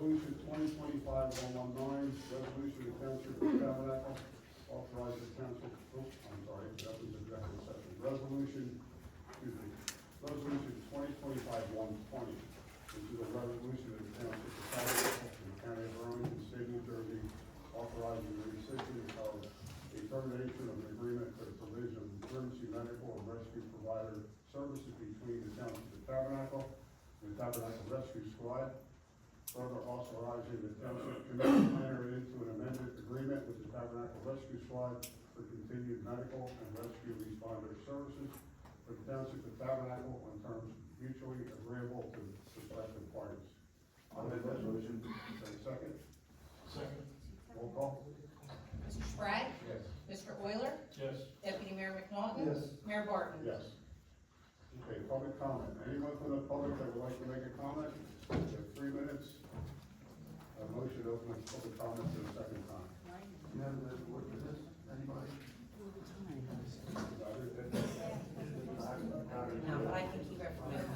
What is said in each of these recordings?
Resolution 2025-119, resolution of Township of Tabernacle, authorize the township, I'm sorry, that was executive session. Resolution 2025-120, which is a resolution of the Township of Tabernacle in the County of Burlington, State of New Jersey, authorizing the rescission of a termination of an agreement for the provision of emergency medical and rescue provider services between the Township of Tabernacle and the Tabernacle Rescue Squad. Further authorizing the Township Committee to enter into an amended agreement with the Tabernacle Rescue Squad for continued medical and rescue responder services for the Township of Tabernacle on terms mutually agreeable to respective parties. I'll make that motion. Second? Second. Roll call? Mr. Sprague? Yes. Mr. Euler? Yes. Deputy Mayor McNaughton? Yes. Mayor Barton? Yes. Okay, public comment. Anyone from the public that would like to make a comment? You have 3 minutes. A motion to open the public comment for the second time. You have the word for this? Anybody? No, but I can keep it from there.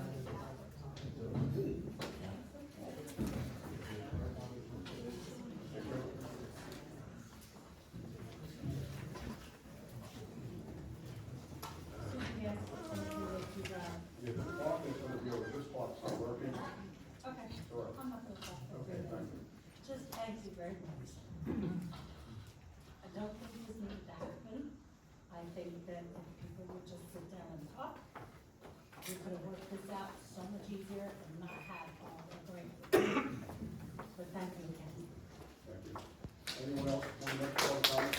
Yeah, the clock is going to be over. This clock's not working. Okay, Sure. I'm not gonna talk. Okay, thank you. Just thank you very much. I don't think this needed to happen. I think that if people would just sit down and talk, we could have worked this out so much easier and not had all the great. But thank you again. Thank you. Anyone else want to make a public comment?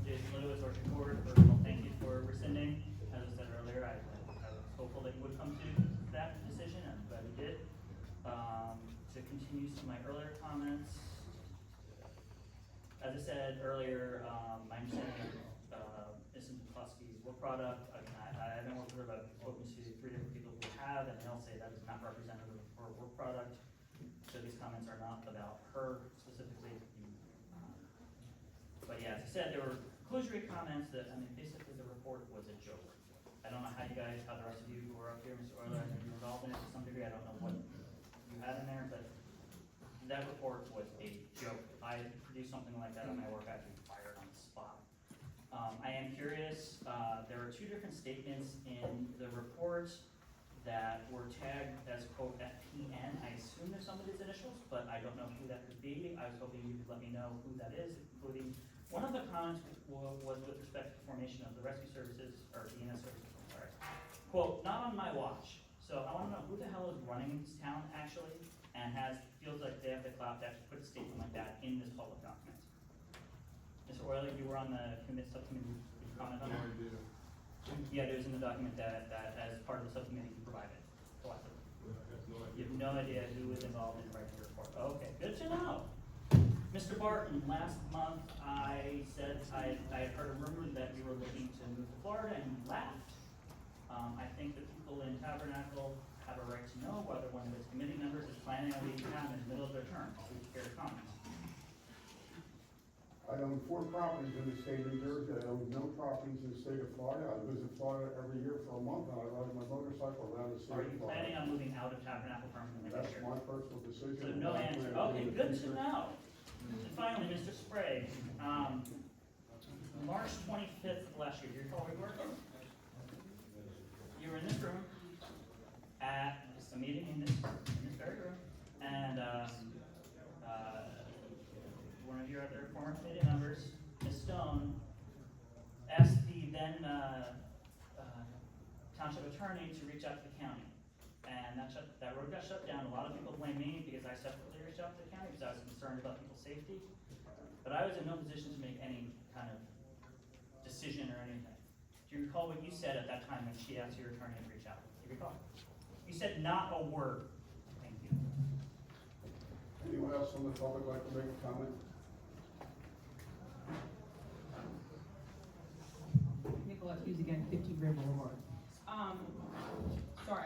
Jason Lewis, Orchard Court, personal thank you for rescinding. As I said earlier, I was hopeful that you would come to that decision, I'm glad we did. To continue some of my earlier comments, as I said earlier, my understanding of Mrs. McCluskey's work product, I mean, I haven't worked with her, but I've spoken to 3 different people who have, and they'll say that is not representative of her work product. So these comments are not about her specifically. But yeah, as I said, there were conclusory comments that, I mean, basically the report was a joke. I don't know how the rest of you who were up here, Mr. Euler, I know you were involved in it to some degree, I don't know what you had in there, but that report was a joke. If I produced something like that on my work, I'd be fired on the spot. I am curious, there are 2 different statements in the report that were tagged as quote FPN. I assume they're somebody's initials, but I don't know who that could be. I was hoping you could let me know who that is, including one of the comments was with respect to the formation of the rescue services, or EMS services, I'm sorry. Quote, not on my watch. So I want to know who the hell is running this town actually, and feels like they have the clout to actually put a statement like that in this public document. Mr. Euler, you were on the subcommittee, did you comment on that? Yeah, there's in the document that as part of the subcommittee you provided. You have no idea who was involved in writing the report. Okay, good to know. Mr. Barton, last month I said I had heard a rumor that you were looking to move to Florida, and you laughed. I think the people in Tabernacle have a right to know whether one of its committee members is planning on leaving town in the middle of their term. Please care to comment. I own 4 properties in the state of New Jersey. I own no properties in the state of Florida. I visit Florida every year for a month, and I ride my motorcycle around the state Are of you Florida. planning on moving out of Tabernacle permanently this That's year? my personal decision. So no answer. Okay, good to know. And finally, Mr. Sprague, March 25th of last year, do you recall where you were? You were in this room at a meeting in this very room, and one of your other former committee members, Ms. Stone, asked the then township attorney to reach out to the county. And that road got shut down. A lot of people blame me because I separately reached out to the county because I was concerned about people's safety. But I was in no position to make any kind of decision or anything. Do you recall what you said at that time when she asked your attorney to reach out? Do you recall? You said not a word. Thank you. Anyone else from the public like to make a comment? Nicolette Hughes again, 50 Grand Boulevard. Sorry,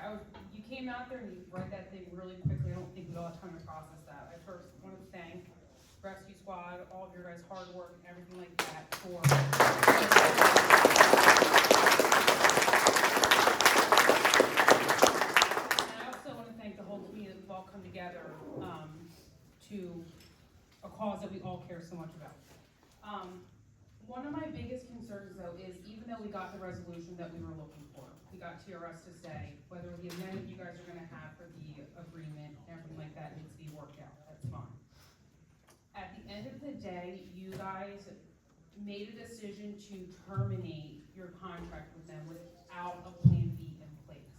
you came out there and you read that thing really quickly. I don't think we all had time to process that. I first want to thank Rescue Squad, all of your guys' hard work and everything like that for. And I also want to thank the whole community that we've all come together to a cause that we all care so much about. One of my biggest concerns though is even though we got the resolution that we were looking for, we got TRS to say whether the amendment you guys are gonna have for the agreement and everything like that needs to be worked out, that's fine. At the end of the day, you guys made a decision to terminate your contract with them without a plan B in place.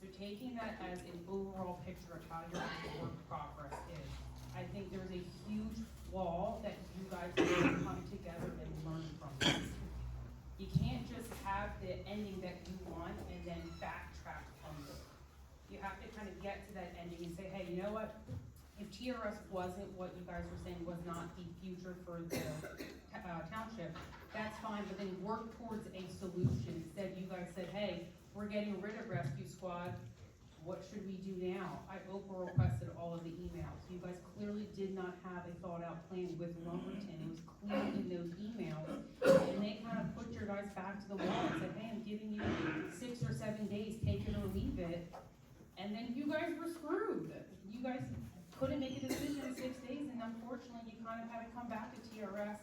So taking that as an overall picture of how your work progress is, I think there's a huge flaw that you guys need to come together and learn from this. You can't just have the ending that you want and then backtrack from it. You have to kind of get to that ending and say, hey, you know what? If TRS wasn't what you guys were saying was not the future for the township, that's fine, but then work towards a solution. Instead, you guys said, hey, we're getting rid of Rescue Squad. What should we do now? I Oprah requested all of the emails. You guys clearly did not have a thought out plan with Lumberton. It was clear in those emails. And they kind of put your guys back to the wall and said, hey, I'm giving you 6 or 7 days, take it or leave it. And then you guys were screwed. You guys couldn't make a decision in 6 days, and unfortunately, you kind of had to come back to TRS,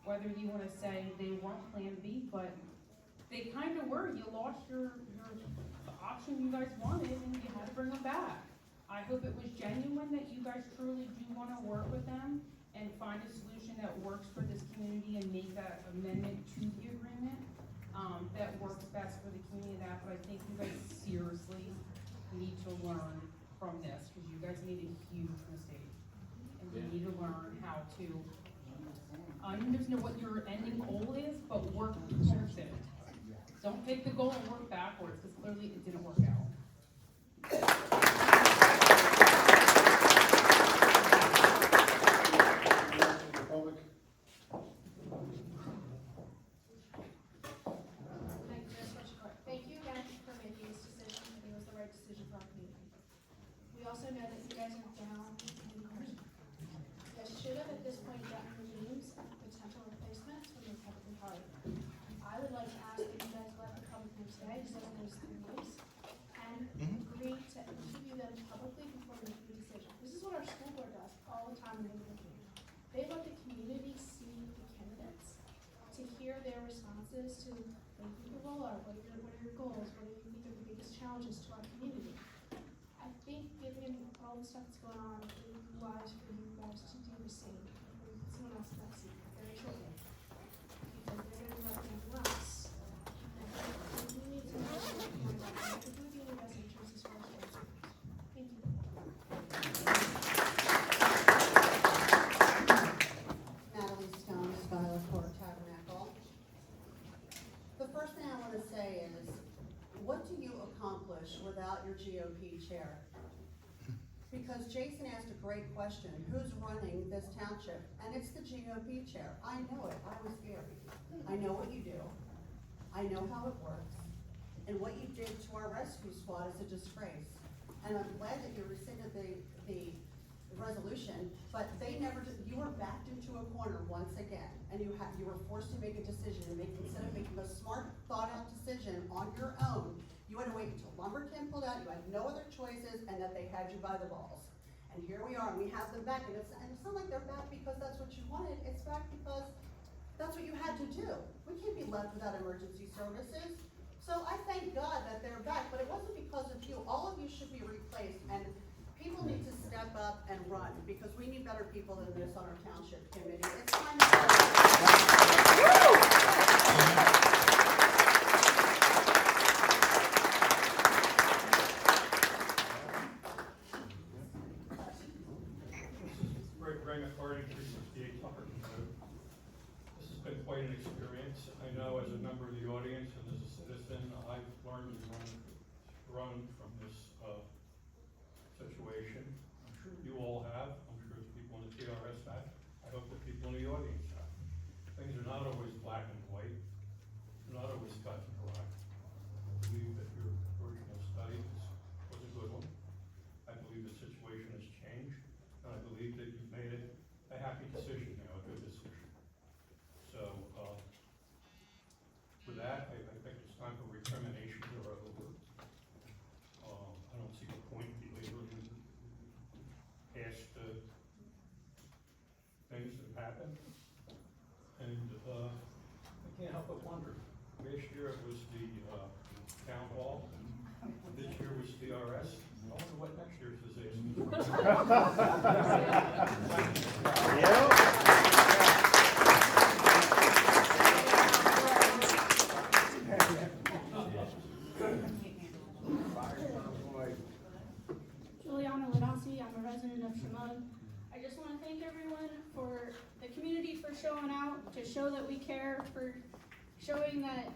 whether you want to say they weren't Plan B, but they kind of were. You lost your option you guys wanted, and you had to bring them back. I hope it was genuine that you guys truly do want to work with them and find a solution that works for this community and make that amendment to the agreement that works best for the community of that, but I think you guys seriously need to learn from this, because you guys made a huge mistake. And you need to learn how to understand what your ending goal is, but work towards it. Don't take the goal and work backwards, because clearly it didn't work out. The public? Thank you, Ms. Fletcher. Thank you again for making this decision. I think it was the right decision for our community. We also know that you guys are down in numbers. You guys should have at this point gotten the names of potential replacements when they publicly hired. I would like to ask that you guys let the public know today, just those 3 names, and agree to interview them publicly before we make a decision. This is what our school board does all the time when they look at it. They let the community see the candidates, to hear their responses to what you think the role are, what are your goals, what do you think are the biggest challenges to our community. I think given all the stuff that's going on, it would be wise for you guys to do the same. When someone else in that seat, very shortly. Because they're going to be representing us. And we need to know what's going on. I think it would be in your best interest as far as our schools. Thank you. Natalie Stone, Skylar for Tabernacle. The first thing I want to say is, what do you accomplish without your GOP chair? Because Jason asked a great question, who's running this township? And it's the GOP chair. I know it, I was here. I know what you do. I know how it works. And what you did to our rescue squad is a disgrace. And I'm glad that you rescinded the resolution, but they never did. You were backed into a corner once again, and you were forced to make a decision, and instead of making a smart, thought-out decision on your own, you had to wait until Lumberton pulled out, you had no other choices, and that they had you by the balls. And here we are, and we have them back, and it's not like they're back because that's what you wanted, it's back because That's what you had to do. We can't be left without emergency services. So I thank God that they're back, but it wasn't because of you. All of you should be replaced, and people need to step up and run, because we need better people than this on our township committee. It's time to go. Greg McCarty, 368 Tucker Road. This has been quite an experience. I know as a member of the audience and as a citizen, I've learned to run from this situation. I'm sure you all have. I'm sure the people in the TRS have. I hope the people in the audience have. Things are not always black and white. They're not always cut and dry. I believe that your original study was a good one. I believe the situation has changed, and I believe that you've made it a happy decision now, a good decision. So, with that, I think it's time for recriminations are over. I don't see the point belaboring past things that happened. And I can't help but wonder, last year it was the town hall, this year was TRS. I wonder what next year's disaster. Juliana Ladasi, I'm a resident of Chemung. I just want to thank everyone for the community for showing out, to show that we care, for showing that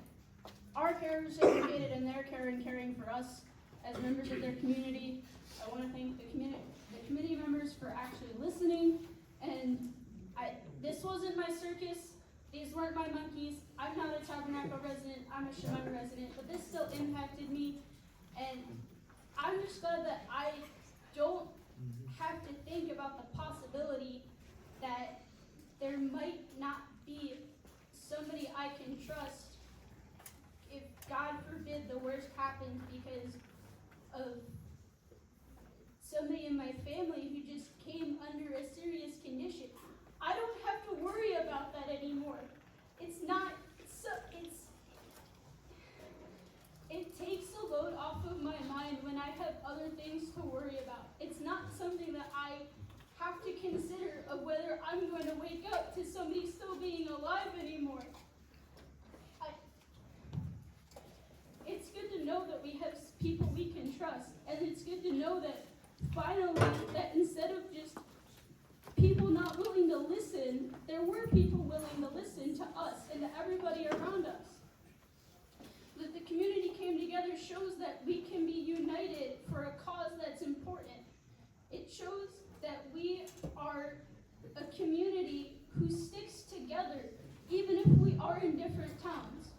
our care is reciprocated and their care and caring for us as members of their community. I want to thank the committee members for actually listening. And this wasn't my circus. These weren't my monkeys. I'm not a Tabernacle resident. I'm a Chemung resident, but this still impacted me. And I'm just glad that I don't have to think about the possibility that there might not be somebody I can trust if, God forbid, the worst happens because of somebody in my family who just came under a serious condition. I don't have to worry about that anymore. It takes a load off of my mind when I have other things to worry about. It's not something that I have to consider of whether I'm going to wake up to somebody still being alive anymore. It's good to know that we have people we can trust, and it's good to know that finally, that instead of just people not willing to listen, there were people willing to listen to us and to everybody around us. That the community came together shows that we can be united for a cause that's important. It shows that we are a community who sticks together even if we are in different towns.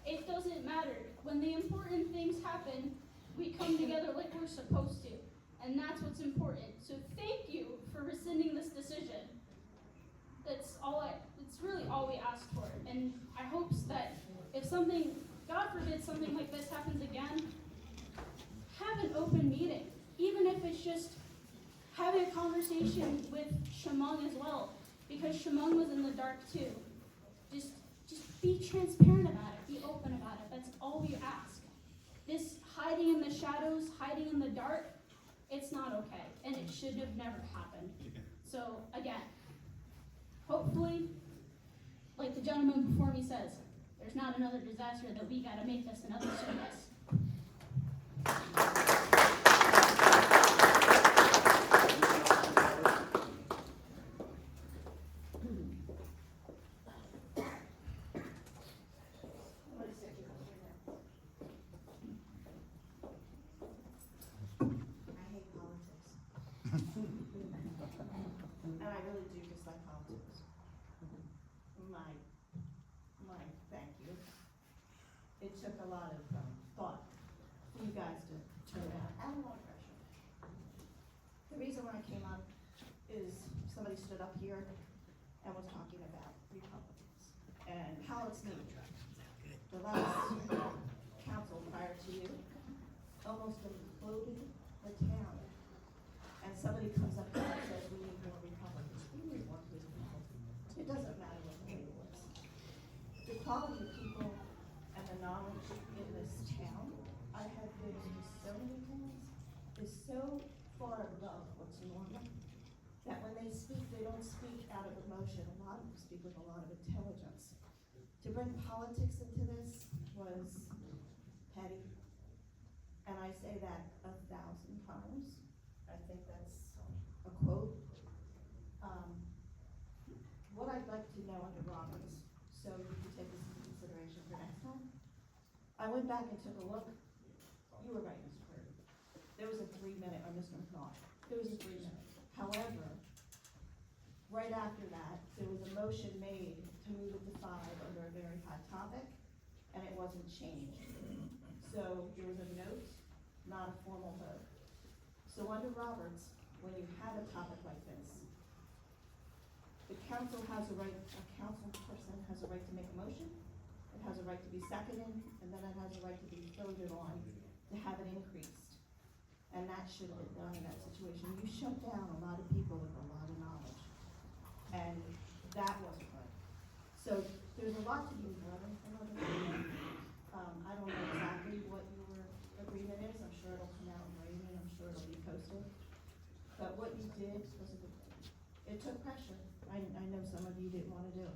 It doesn't matter. When the important things happen, we come together like we're supposed to. And that's what's important. So thank you for rescinding this decision. It's really all we asked for. And I hope that if something, God forbid, something like this happens again, have an open meeting. Even if it's just having a conversation with Chemung as well. Because Chemung was in the dark too. Just be transparent about it. Be open about it. That's all we ask. This hiding in the shadows, hiding in the dark, it's not okay, and it should have never happened. So again, hopefully, like the gentleman before me says, there's not another disaster that we gotta make this another circus. And I really do dislike politics. My thank you. It took a lot of thought for you guys to turn out, and a lot of pressure. The reason why I came up is somebody stood up here and was talking about Republicans and how it's me. The last council prior to you almost imploded the town. And somebody comes up here and says, we need more Republicans. We need more people. It doesn't matter what the label is. quality of people and the knowledge in this town, I have been to so many towns, is so far above what's normal, that when they speak, they don't speak out of emotion. A lot of them speak with a lot of intelligence. To bring politics into this was petty. And I say that 1,000 times. I think that's a quote. What I'd like to know under Roberts, so you can take this into consideration for next time. I went back and took a look. You were right, Mr. Curry. There was a 3-minute, or Mr. McNaught, there was a 3-minute. However, right after that, there was a motion made to move it to 5 under a very hot topic, and it wasn't changed. So there was a note, not a formal vote. So under Roberts, when you have a topic like this, the council has a right, a council person has a right to make a motion, it has a right to be seconded, and then it has a right to be voted on to have it increased. And that should have been done in that situation. You shut down a lot of people with a lot of knowledge, and that wasn't right. So there's a lot to be learned from other people. I don't know exactly what your agreement is. I'm sure it'll come out in writing. I'm sure it'll be posted. But what you did was a good thing. It took pressure. I know some of you didn't want to do it.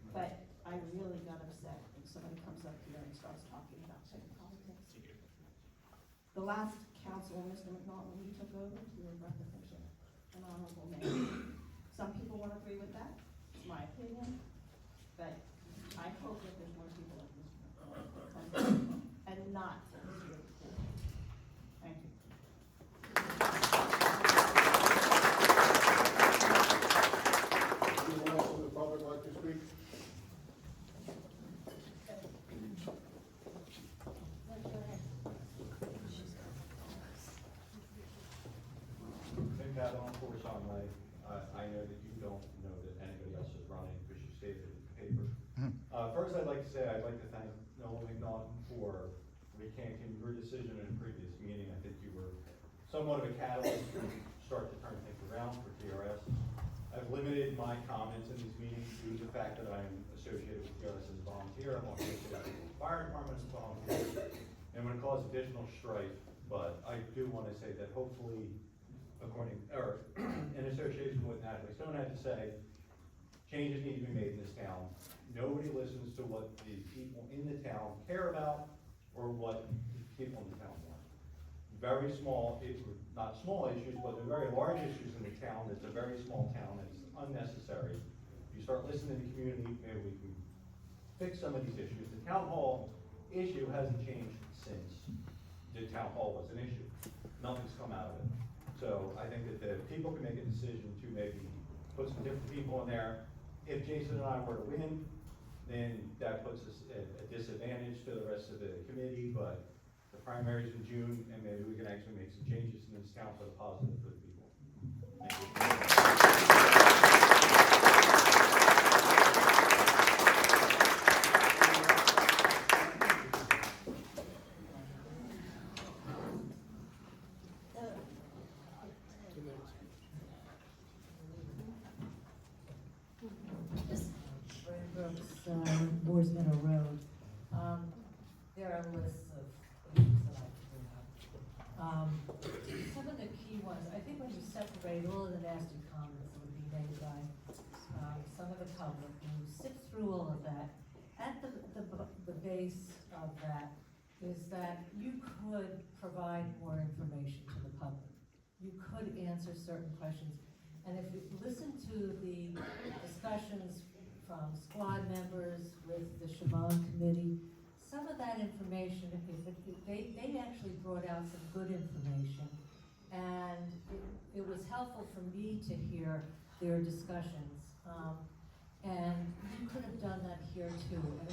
But I really got upset when somebody comes up here and starts talking about politics. The last council, Mr. McNaught, when he took over, you were a breath of fresh air, an honorable man. Some people won't agree with that. It's my opinion. But I hope that there's more people like Mr. McNaught and not Mr. McNaught. Thank you. Anyone else in the public like to speak? Nick Cavanaugh, 4 Song Way. I know that you don't know that anybody else is running because you stated it in the paper. First, I'd like to say I'd like to thank Noel McNaughton for recanting your decision in a previous meeting. I think you were somewhat of a catalyst to start to turn things around for TRS. I've limited my comments in these meetings due to the fact that I'm associated with TRS as a volunteer. I'm also associated with the fire department as a volunteer. And would cause additional strife, but I do want to say that hopefully, in association with Natalie Stone had to say, changes need to be made in this town. Nobody listens to what the people in the town care about or what the people in the town want. Very small, not small issues, but they're very large issues in the town. It's a very small town and it's unnecessary. If you start listening to the community, maybe we can fix some of these issues. The town hall issue hasn't changed since the town hall was an issue. Nothing's come out of it. So I think that the people can make a decision to maybe put some different people in there. If Jason and I were to win, then that puts us at a disadvantage to the rest of the committee, but the primary's in June, and maybe we can actually make some changes in this town for the positive for the people. Thank you. Boars Meadow Road. There are lists of issues that I can bring up. Some of the key ones, I think when you separate all of the nasty comments that would be made by some of the public, and you sift through all of that, at the base of that is that you could provide more information to the public. You could answer certain questions. And if you listen to the discussions from squad members with the Shimon committee, some of that information, they actually brought out some good information, and it was helpful for me to hear their discussions. And you could have done that here too. And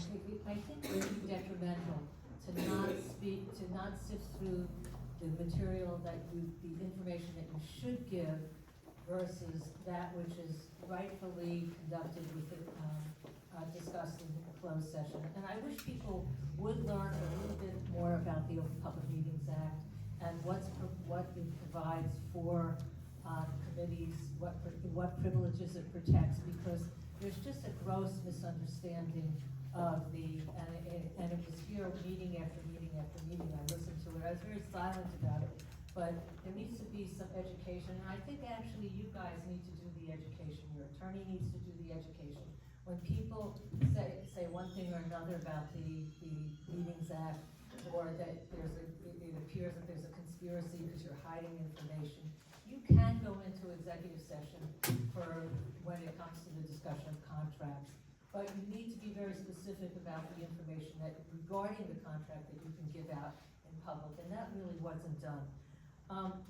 I think it would be detrimental to not sift through the material the information that you should give versus that which is rightfully conducted with discussed in the closed session. And I wish people would learn a little bit more about the Open Public Meetings Act and what it provides for committees, what privileges it protects, because there's just a gross misunderstanding of and it was here meeting after meeting after meeting, I listened to it, I was very silent about it, but there needs to be some education, and I think actually you guys need to do the education, your attorney needs to do the education. When people say one thing or another about the Meetings Act, or that it appears that there's a conspiracy because you're hiding information, you can go into executive session for when it comes to the discussion of contracts. But you need to be very specific about the information regarding the contract that you can give out in public, and that really wasn't done.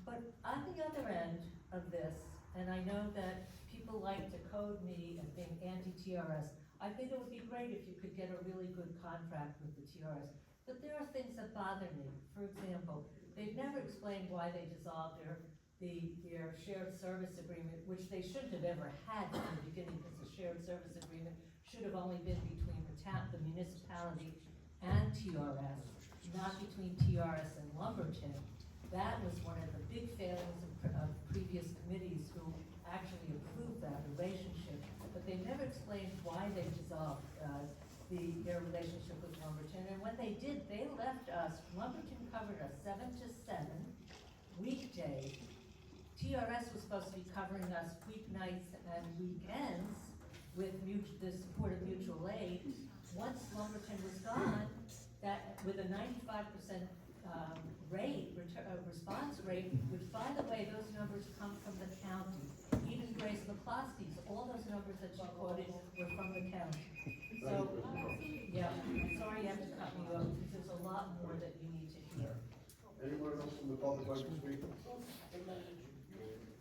But on the other end of this, and I know that people like to code me as being anti-TRS, I think it would be great if you could get a really good contract with the TRS. But there are things that bother me. For example, they've never explained why they dissolved their shared service agreement, which they shouldn't have ever had from the beginning, because the shared service agreement should have only been between the municipality and TRS, not between TRS and Lumberton. That was one of the big failings of previous committees who actually approved that relationship, but they never explained why they dissolved their relationship with Lumberton. And when they did, they left us, Lumberton covered us 7 to 7 weekdays. TRS was supposed to be covering us weeknights and weekends with the support of mutual aid. Once Lumberton was gone, that with a 95% response rate, which by the way, those numbers come from the county. Even Grace McCloskey's, all those numbers that she quoted were from the county. So, yeah, I'm sorry you have to cut me off, because there's a lot more that you need to hear. Anyone else from the public like to speak?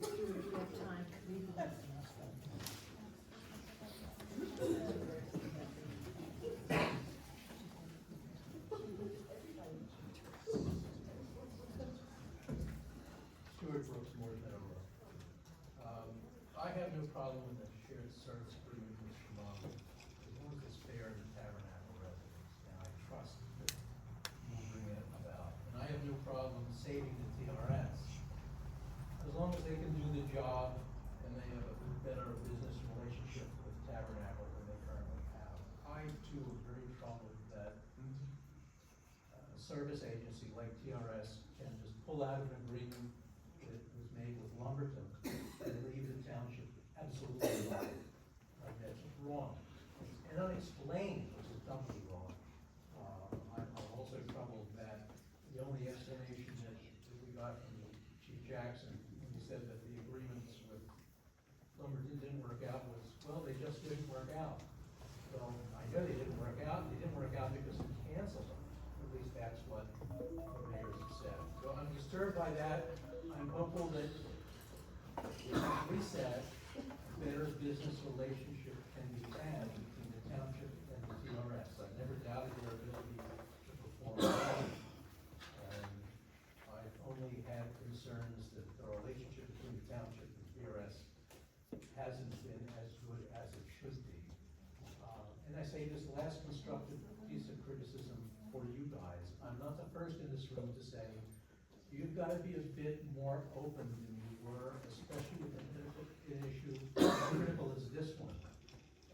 If you have time, read the rest of Stuart Brooks, Moore's Meadow Road. I have no problem with the shared service agreement with Shimon, as long as it's fair to the Tabernacle residents, and I trust that you'll bring it about. And I have no problem saving the TRS, as long as they can do the job and they have a better business relationship with Tabernacle than they currently have. I too am very troubled that a service agency like TRS can just pull out of an agreement that was made with Lumberton and leave the township absolutely wrong. Like, that's wrong. And unexplained, which is doubly wrong. I'm also troubled that the only explanation that we got from Chief Jackson when he said that the agreements with Lumberton didn't work out was, well, they just didn't work out. Well, I know they didn't work out. They didn't work out because we canceled them. At least that's what the mayors have said. So I'm disturbed by that. I'm hopeful that, as we said, a better business relationship can be had between the township and the TRS. I've never doubted their ability to perform well. And I've only had concerns that the relationship between the township and TRS hasn't been as good as it should be. And I say this last constructive piece of criticism for you guys. I'm not the first in this room to say, you've got to be a bit more open than you were, especially with an issue as critical as this one.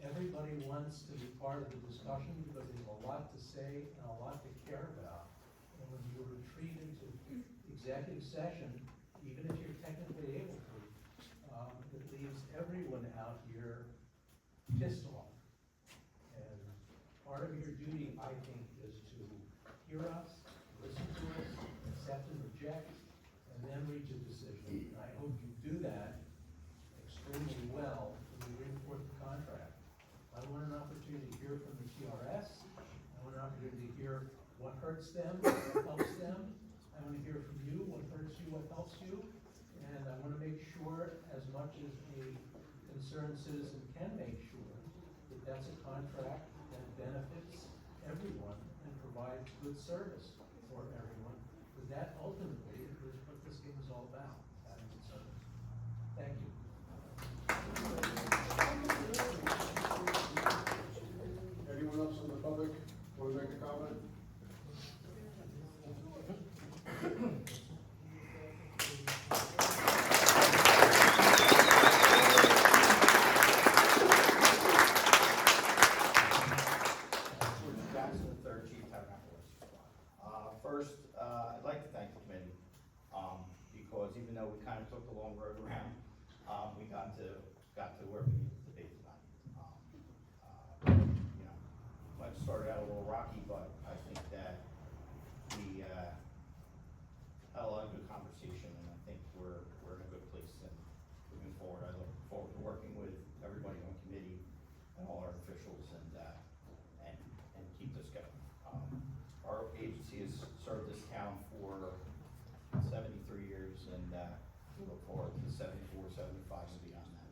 Everybody wants to be part of the discussion because there's a lot to say and a lot to care about. And when you retreat into executive session, even if you're technically able to, it leaves everyone out here pissed off. And part of your duty, I think, is to hear us, listen to us, accept and reject, and then reach a decision. And I hope you do that extremely well when you bring forth the contract. I want an opportunity to hear from the TRS. I want an opportunity to hear what hurts them, what helps them. I want to hear from you, what hurts you, what helps you. And I want to make sure, as much as a concerned citizen can make sure, that that's a contract that benefits everyone and provides good service for everyone. Because that ultimately is what this game is all about, having good service. Thank you. Anyone else from the public want to make a comment? got to where we needed to be tonight. You know, might have started out a little rocky, but I think that we, had a lot of good conversation, and I think we're in a good place, and moving forward, I look forward to working with everybody on committee and all our officials and keep this going. Our agency has served this town for 73 years, and we look forward to 74, 75, and beyond that.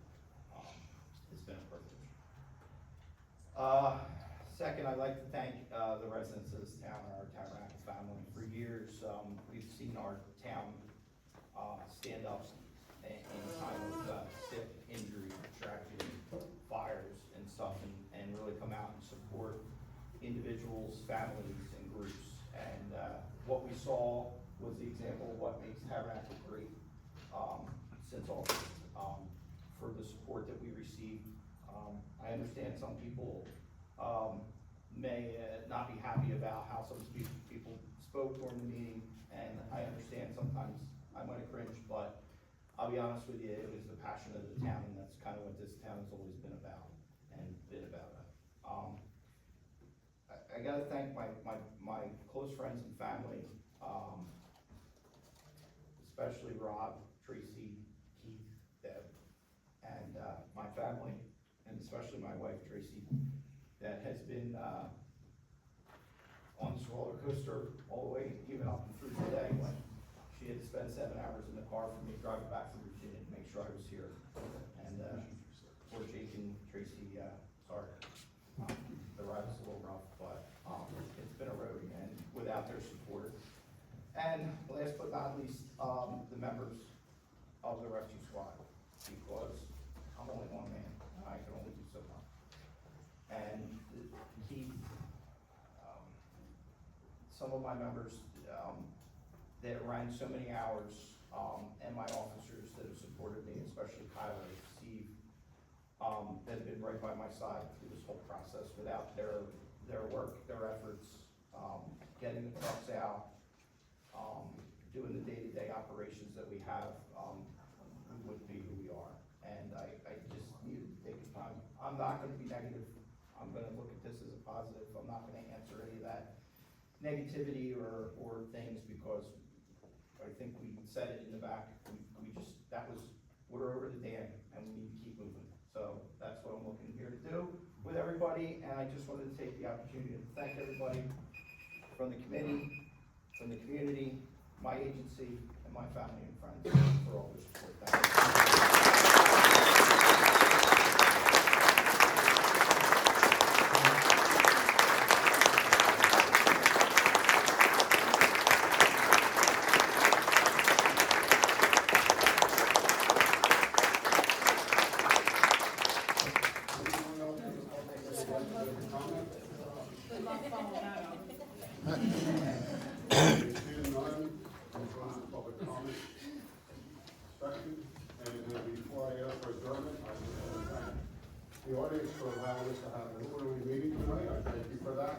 It's been a privilege. Second, I'd like to thank the residents of this town, our Tabernacle family. For years, we've seen our town stand up in time of sick, injury, tragedy, fires, and stuff, and really come out and support individuals, families, and groups. And what we saw was the example of what makes Tabernacle great since August, for the support that we received. I understand some people may not be happy about how some people spoke during the meeting, and I understand sometimes I might have cringed, but I'll be honest with you, it was the passion of the town, and that's kind of what this town has always been about, and been about it. I gotta thank my close friends and family, especially Rob, Tracy, Keith, Deb, and my family, and especially my wife, Tracy, that has been on this roller coaster all the way, even up and through today, when she had to spend 7 hours in the car for me driving back from Virginia to make sure I was here. And poor Jake and Tracy, sorry, the ride was a little rough, but it's been a road, and without their support. And last but not least, the members of the rescue squad, because I'm only one man, and I can only do so much. And Keith, some of my members that ran so many hours, and my officers that have supported me, especially Kyler, Steve, that have been right by my side through this whole process. Without their work, their efforts, getting the trucks out, doing the day-to-day operations that we have, we wouldn't be who we are. And I just needed to take the time. I'm not gonna be negative. I'm gonna look at this as a positive. I'm not gonna answer any of that negativity or things, because I think we said it in the back. We're over the dam, and we need to keep moving. So that's what I'm looking here to do with everybody, and I just wanted to take the opportunity to thank everybody from the committee, from the community, my agency, and my family and friends for all their support. Thank you. The audience for allowing us to have an orderly meeting tonight. I thank you for that.